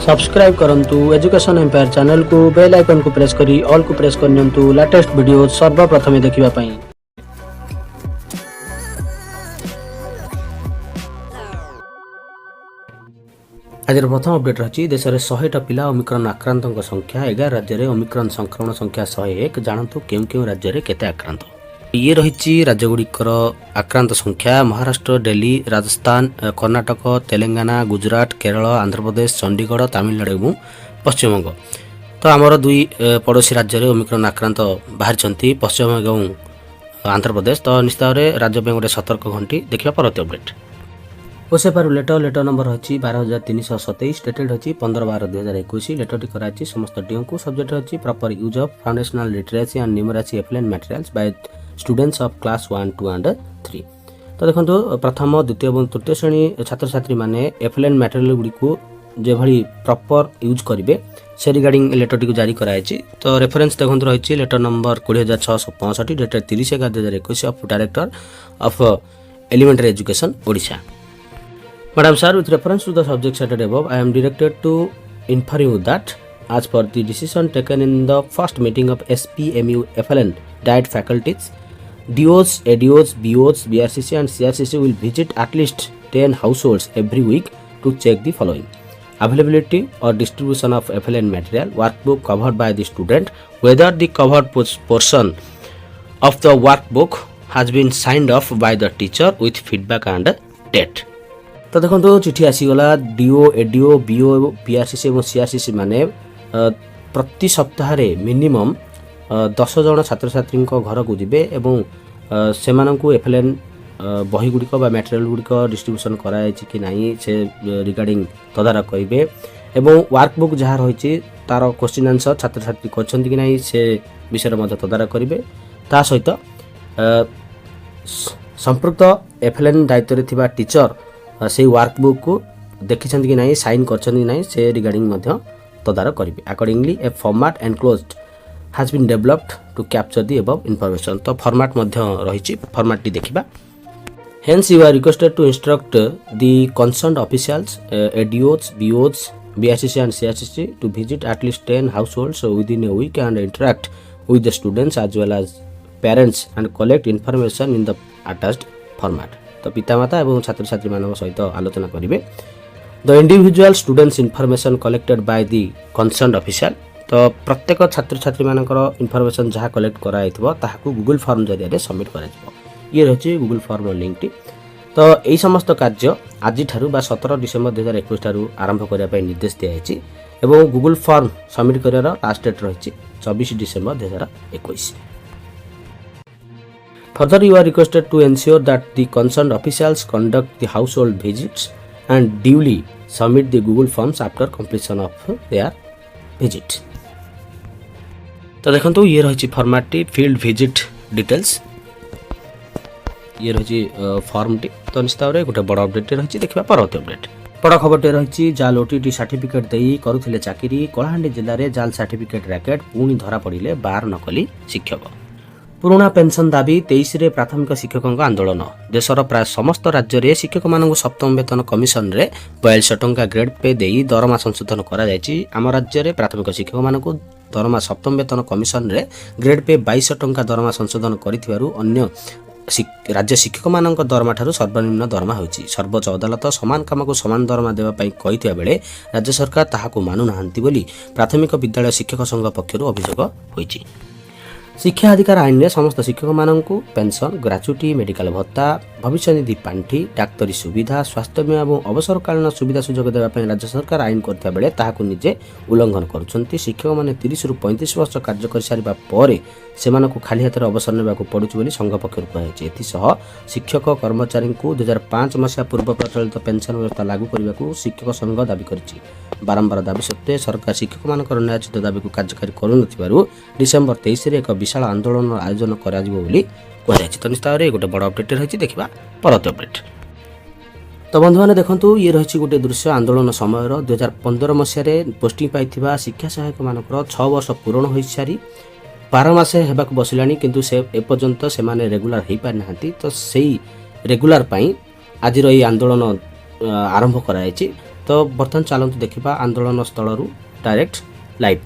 Subscribe करंतु education empire channel को bell icon को प्रेस करी ऑल को प्रेस करनियंतु लेटेस्ट वीडियो सर्वप्रथमे देखिबा पई। आज प्रथम अपडेट रही देश में 100टा पिला ओमिक्रॉन आक्रांतों संख्या 11 राज्य में ओमिक्रॉन संक्रमण संख्या 101 जानतु क्यों राज्य में केते आक्रांत ये रही राज्यगुड़िकर आक्रांत संख्या महाराष्ट्र दिल्ली राजस्थान कर्णाटक तेलंगाना गुजरात केरल आंध्र प्रदेश चंडीगढ़ तमिलनाडु और पश्चिमबंग। तो आमर दुई पड़ोशी राज्य में ओमिक्रॉन आक्रांत बाहरी पश्चिमबंग और आंध्र प्रदेश। तो निश्चित भाव में राज्य में गोटे सतर्क घंटी देखा परवर्ती अपडेट। ओसेपार लेटर नंबर रही 12,327 डेटेड रही 15/12/2021। लेटरटी कराई समस्त डीओ को सब्जेक्ट रही proper use of foundational literacy and numeracy efficient materials by students of class 1, 2 and 3। तो देखो प्रथम द्वितीय और तृतीय श्रेणी छात्र छात्री माने एफिलिएंट मटेरियल गुडी को जो भली प्रॉपर यूज करेंगे से रिगार्डिंग लेटरटी को जारी कराई। तो रेफरेंस देखो रही letter number 20,665 dated 30/11/2021 of director of elementary education Odisha. Madam sir, with reference to the subject cited above, I am directed to inform you that as per the decision taken in the first meeting of SPMU FLN diet faculties, DOs, ADOs, BOs, BRCC and CRCC will visit at least 10 households every week to check the following: availability or distribution of FLN material, workbook covered by the student, whether the covered portion of the workbook has been signed off by the teacher with feedback and date। तो देखो चिठी आसीगला do ADO BO BRCC और CRCC माने प्रति सप्ताह minimum 10 जन छात्र छात्री घर को जीवे एवं से एफएलएन बही गुड़िक मटेरियल गुड़िक डिस्ट्रीब्यूशन कराई कि नहीं से रिगार्डिंग तदारख करेंगे एवं वर्कबुक जहाँ रही तार क्वेश्चन आंसर छात्र छात्री कर कि नहीं से विषय तदारख करेंगे। ता सहित संपृक्त एफएलएन दायित्व में टीचर से वर्कबुक को देखी कि नहीं साइन कर नहीं से रिगार्डिंग तदारख करेंगे। Accordingly a format enclosed has been developed to capture the above information. तो फॉर्मेट रही फॉर्मेट टी देखिबा। Hence you are requested to instruct the concerned officials ADOs BOs BRCC and CRCC to visit at least 10 households within a week and interact with the students as well as parents and collect information in the attached format. तो पितामाता और छात्र छात्री मान सहित आलोचना करेंगे। The individual students information collected by the concerned official. तो प्रत्येक छात्र छात्री मानकर इनफॉरमेशन जहाँ कलेक्ट कराई ताकू गूगल फॉर्म जरिए सबमिट कर ये रही गूगल फॉर्म लिंक। तो यही समस्त कार्य आज 17 डिसेम्बर 2021 ठारू आरंभ करने निर्देश दिखाई और गूगल फॉर्म सबमिट कर लास्ट डेट रही 24 December 2021। Further, you are requested to ensure that the concerned officials conduct the household visits and duly submit the Google Forms after completion of their visit। तो देखो ये रही format T field visit details ये रही form T. तो निश्चित भाव में गोटे बड़ अपडेट रही देखा परवर्ती अपडेट। बड़ खबर रही जाल ओटीटी सर्टिफिकेट दे करुले चाकरी कलाहांडी जिले में जाल सर्टिफिकेट रैकेट पुणी धरा पड़े 12 नकली शिक्षक। पुराणा पेंशन दाबी 23 रे प्राथमिक शिक्षकों आंदोलन। देशर प्राय समस्त राज्य में शिक्षक मान सप्तम वेतन कमिशन रे 42 टंका ग्रेड पे दे दरमा संशोधन करा जायछि। आम राज्य में प्राथमिक शिक्षक मान दरमा सप्तम वेतन कमिशन रे ग्रेड पे 22 टंका दरमा संशोधन करिथिबारु अन्य राज्य शिक्षक मान दरमा ठारू सर्वनिम्न दरमा होइछि। सर्वोच्च अदालत समान काम को समान दरमा देवा पई कहिथिबा बेले राज्य सरकार ताहाकू मानु नाहंती बोली प्राथमिक विद्यालय शिक्षक संघ पक्षरु अभियोग होइछि। शिक्षा अधिकार आईन में समस्त शिक्षक मानक पेंशन ग्राच्युटी मेडिकल भत्ता भविष्य निधि पांठी डाक्तरी सुविधा स्वास्थ्य बीमा और अवसरकालीन सुविधा सुजोग देवाई राज्य सरकार आईन करता बेले ताहाकू निजे उल्लंघन करुछंती। शिक्षक माने 30 रु 35 वर्ष कार्य कर सारिबा परे सेमानकू खाली हाथ अवसर नेबाकू पड़ुछि बोली संघ पक्षरु कहायछि। एथिसह शिक्षक कर्मचारी को 2005 मसीहा पूर्व प्रचलित पेंशन व्यवस्था लागू करने शिक्षक संघ दाबी करिछि। बारंबार दाबी सत्वे सरकार शिक्षक मानकर न्यायोचित दाबी को कार्यकारी करुनथिबारु डिसेम्बर 23 रे एक विशाल आंदोलन आयोजन कराजिबो बोली कहायछि। तो निश्चित भाव में गोटे बड़ अपडेट रही देखा परवर्ती अपडेट। तो बंधु मैंने देखो ये रही गोटे दृश्य आंदोलन समय 2015 मसीह पोस्टिंग पाई शिक्षा सहायक मानकर 6 वर्ष पूरण हो सारी 12 मास होगा बसला किंतु से एपर्यंत से रेगुलर हो पारि ना। तो से रेगुलर आज आंदोलन आरंभ कराई तो बर्तमान चलतु देखा आंदोलन स्थल direct live.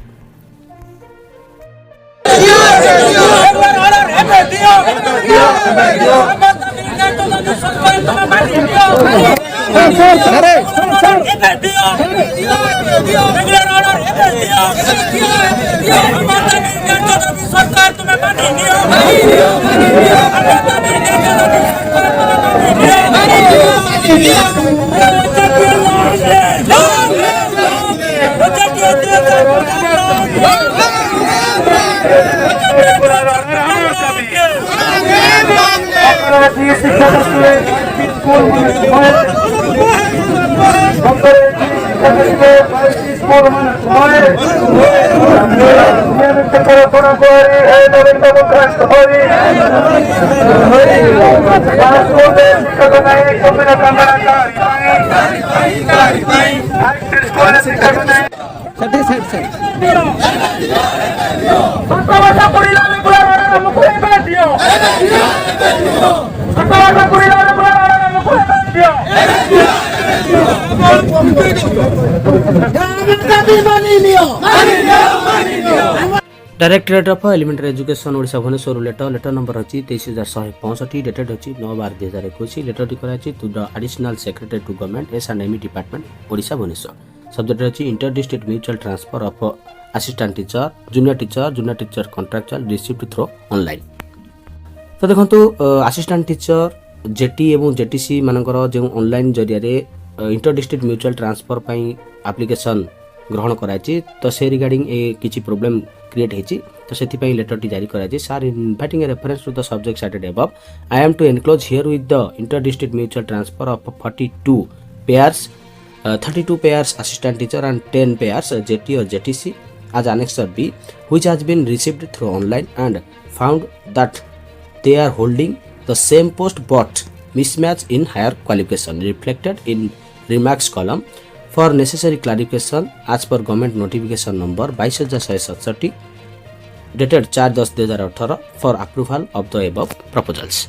Directorate of elementary education Odisha Bhubaneswar letter number अच्छी 23,165 डेटेड अच्छी 9/12/2021 लेटर टी कराची to the additional secretary to government S and M department Odisha Bhubaneswar subject अच्छी inter district mutual transfer of assistant teacher junior teacher contractual received through online. तो देखो assistant teacher JT एवं JTC मानकर जो ऑनलाइन जरिया इंटर डिस्ट्रिक्ट म्यूचुअल ट्रांसफर पाई application ग्रहण कराई तो से रिगार्डिंग ए किसी प्रोब्लेम क्रिएट होती तो से लेटर टी जारी कराई sir inviting a reference to the subject cited above I am to enclose herewith the inter district mutual transfer of 32 pairs assistant teacher and 10 pairs JT or JTC as annexure B which has been received through online and found that they are holding the same post but mismatch in higher qualification reflected in remarks column for necessary clarification as per government notification number 22,167 dated 4/10/2018 for approval of the above proposals।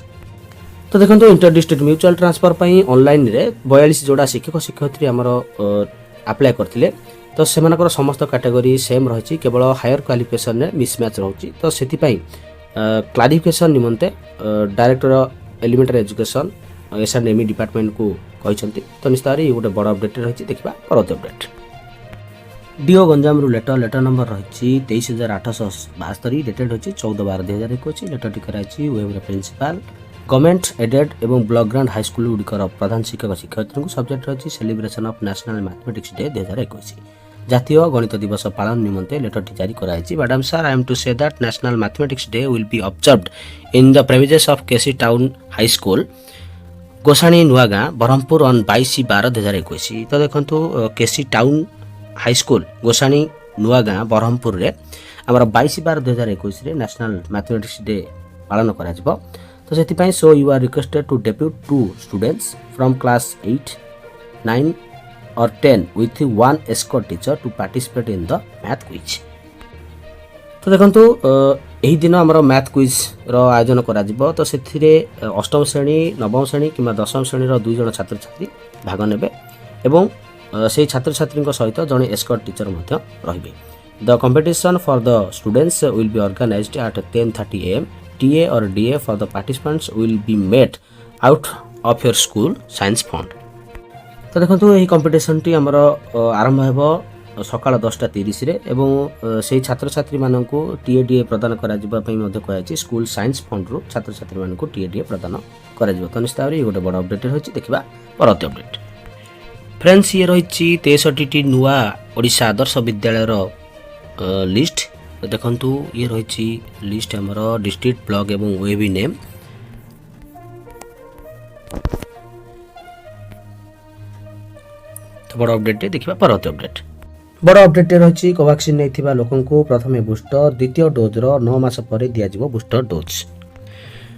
तो देखो inter district mutual transfer पाई online रे 42 जोड़ा शिक्षक शिक्षयित्री आमर apply करथिले तो सेमानकर समस्त category same रही केवल हायर क्वालिफिकेशन रे मिसमैच रहउची तो सेति पाई क्लारिफिकेशन निमंते director elementary education S and M department को कहिसंती तो निस्तारी गोटे बड़ अपडेट रही देखा परत अपडेट। डीओ गंजाम रु लेटर नंबर रही 23,872 डेटेड होची 14/12/2021 लेटर टी कराई वेब प्रिंसिपल गवर्नमेंट एडेड एवं ब्लॉक ग्रांड हाई स्कूल गुड़िकर प्रधान शिक्षक शिक्षयित्री सब्जेक्ट रही celebration of national mathematics day 2021 जातीय गणित दिवस पालन निमंते लेटर टी जारी कराई। Madam sir I am to say that national mathematics day will be observed in the premises of K C town high school Gosani Nuagaon Brahmapur on 22/12/2021। तो देखो K C town high school Gosani Nuagaon Brahmapur रे आमर 22/12/2021 रे नेशनल मैथमेटिक्स डे पालन करा तो से so you are requested to depute 2 students from class 8, 9 और 10 with 1 escort teacher to participate in the math quiz. तो देखो यही दिन आमर मैथ क्विज रो आयोजन करा तो से अष्टम श्रेणी नवम श्रेणी कि 10वीं श्रेणी 2 जन छात्र छात्री भाग नेबे एवं से छात्र छात्री सहित जड़े एस्कॉर्ट टीचर रहिबे। The competition for the students will be organised at 10:30 AM TA or DA for the participants will be made out of your school science fund। तो देखो यही कंपटीशन टी आमर आरंभ हेबो सकाळ 10:30 रे एवं से छात्र छात्री मानक टीए डीए प्रदान करा जिबा पई मध्ये कहैछि स्कूल साइंस फंड रो छात्र छात्री मानक टीए डीए प्रदान करा जिवो। तो निस्तावरी गोटे बड़ अपडेट होछि देखिबा परत अपडेट। फ्रेंड्स ये रहिछि 63 टी नुआ ओडिशा आदर्श विद्यालय रो लिस्ट तो देखंतु ये रही लिस्ट आमर डिस्ट्रिक्ट ब्लॉक एवं वेबी नेम तो बड़ अपडेट देखा परत अपडेट। बड़ अपडेट रही कोवैक्सीन नहीं लोकं को प्रथम बूस्टर द्वितीय डोज 9 मास पर दिज्व बूस्टर डोज।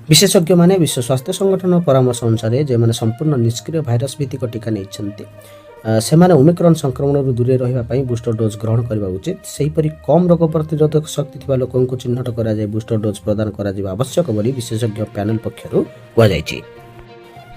विशेषज्ञ माने विश्व स्वास्थ्य संगठन परामर्श अनुसार जो मैंने संपूर्ण निष्क्रिय भाइरस भित्तिक टीका नहीं सेमाने ओमिक्रॉन संक्रमण दूरे रही बूस्टर डोज ग्रहण करने उचित सेहीपरि कम रोग प्रतिरोधक शक्ति थिबा लोकं को चिन्हट करा जाय बूस्टर डोज प्रदान करा आवश्यक बोली विशेषज्ञ पैनल पक्षरु कहा जायछि।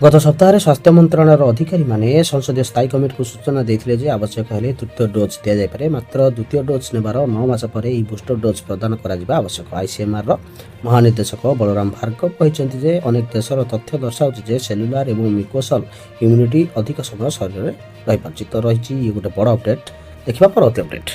गत सप्ताह स्वास्थ्य मंत्रालय अधिकारी माने संसदीय स्थायी कमिटी को सूचना देते जे आवश्यक हेले तृतीय डोज दि जाए मात्र द्वितीय डोज नेबार 9 मास पर यह बूस्टर डोज प्रदान करा आवश्यक। आईसीएमआर महानिर्देशक बलराम भार्गव कहते जे अनेक देशर तथ्य दर्शाऊँ जे सेलुलार और म्यूकोसल इम्यूनिटी अधिक समय शरीर में रही पार्छ। तो रही गोटे बड़ अपडेट देखा परवर्ती अपडेट।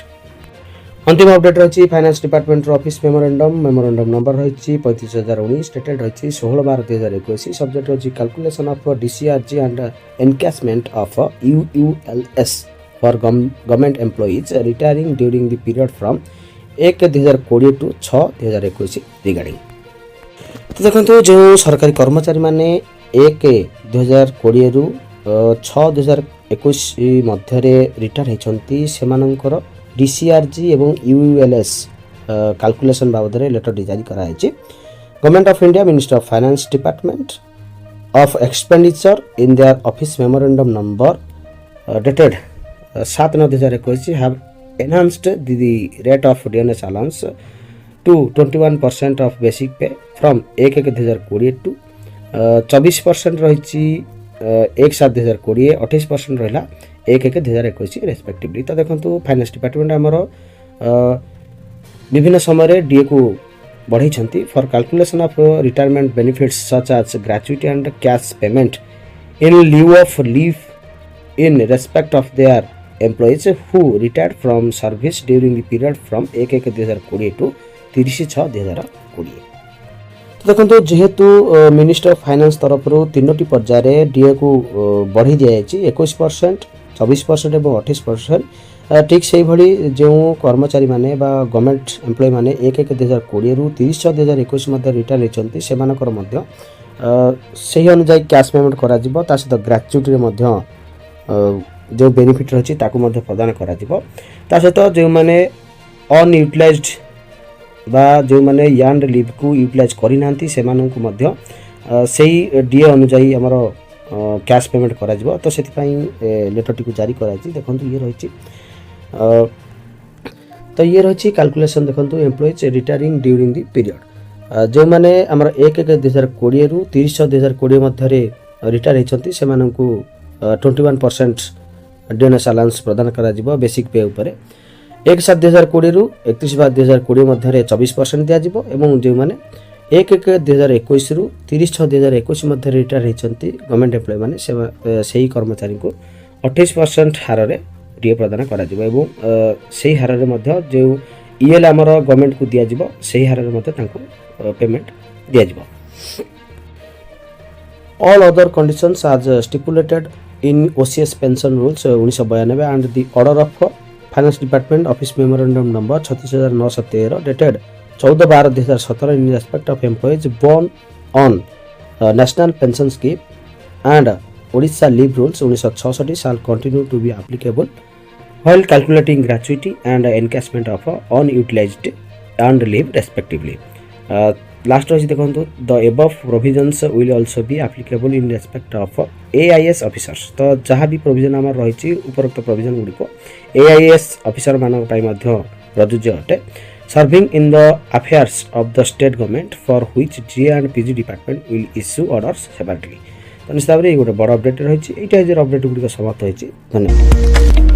अंतिम अपडेट रही finance department office memorandum number रही 35,019 डेटेड रही 16/12/2021। सब्जेक्ट रही calculation of DCRG and encashment of UULS for government employees retiring during the period from 1/2020 to 6/2021 regarding. तो देखो जो सरकारी कर्मचारी माने 1/2020 रु 6/2021 मध्य रिटायर होती से डीसीआरजी एवं यूयूएलएस कैलकुलेशन बाबद लेटर जारी कराई। Government of India minister of finance department of expenditure in their office memorandum number dated 7/9/2021 have enhanced the rate of DNS allowance to 21% of basic pay from 1/1/2020 to 24% रही 1/7/2020 28% रहा 1/1/2021 respectively. तो देखो finance department आमर विभिन्न समय DA को बढ़ाई for calculation of retirement benefits such as gratuity and cash payment in lieu of leave in respect of their employees who retired from service during the period from 1/1/2020 to 30/6/2020। तो देखो जेहेतु minister of finance तरफ 3टी पर्यायर DA को बढ़ी दि जाए 21%, 24% और 28%। ठीक से भली जो कर्मचारी माने बा गवर्नमेंट एम्प्लॉय माने 1/1/2020 रु 30/6/2021 मध्य रिटायर होती से अनुसार कैश पेमेंट करा जिवो। ता सहित ग्रेचुइटी मध्य जो बेनिफिट रही प्रदान करा जिवो। ता सहित जो माने अनयूटिलाइज्ड बा जो माने यार्न लीव को यूटिलाइज करना से डीए अनुजाई आमर कैश पेमेंट करा जिवो। तो से लेटर टी जारी कराई। देखो ये रही तो ये रही कैलकुलेशन। देखो employees retiring during the period जो माने आमर 1/1/2020 रु 30/6/2020 मध्य रिटायर होती से 21% डीएनएस अलाउंस प्रदान करा जिवो बेसिक पे उपरे। 1/7/2020 रु 31/2020 मध्य 24% दिज्व। एवं जो मैंने 1/1/2021 रु 30/6/2021 मध्य रिटायर होती गवर्नमेंट एम्प्लॉय मैंने से कर्मचारी को 28% हार में डीए प्रदान करा जिवो। एवं से हार में जो ईएल आमर गवर्नमेंट को दिज्व से हार में पेमेंट दिज्व। All other conditions as stipulated in OCS pension rules 1992 and the order of finance department office memorandum number 36,913 dated 14/12/2017 in respect of employees borne on national pension scheme and Odisha leave rules 1966 shall continue to be applicable while calculating gratuity and encashment of unutilised and leave respectively. Last रही देखो the above provisions will also be applicable in respect of AIS officers. तो जहाँ भी provision आम रही उपरोक्त provision गुड़िक AIS officer मान प्रযোज्य अटे serving in the affairs of the state government for which GA and PG department will issue orders separately. तो निश्चित भाव में ये गोटे बड़ अपडेट रही। यहाँ अपडेट गुड़िक समाप्त होती। धन्यवाद।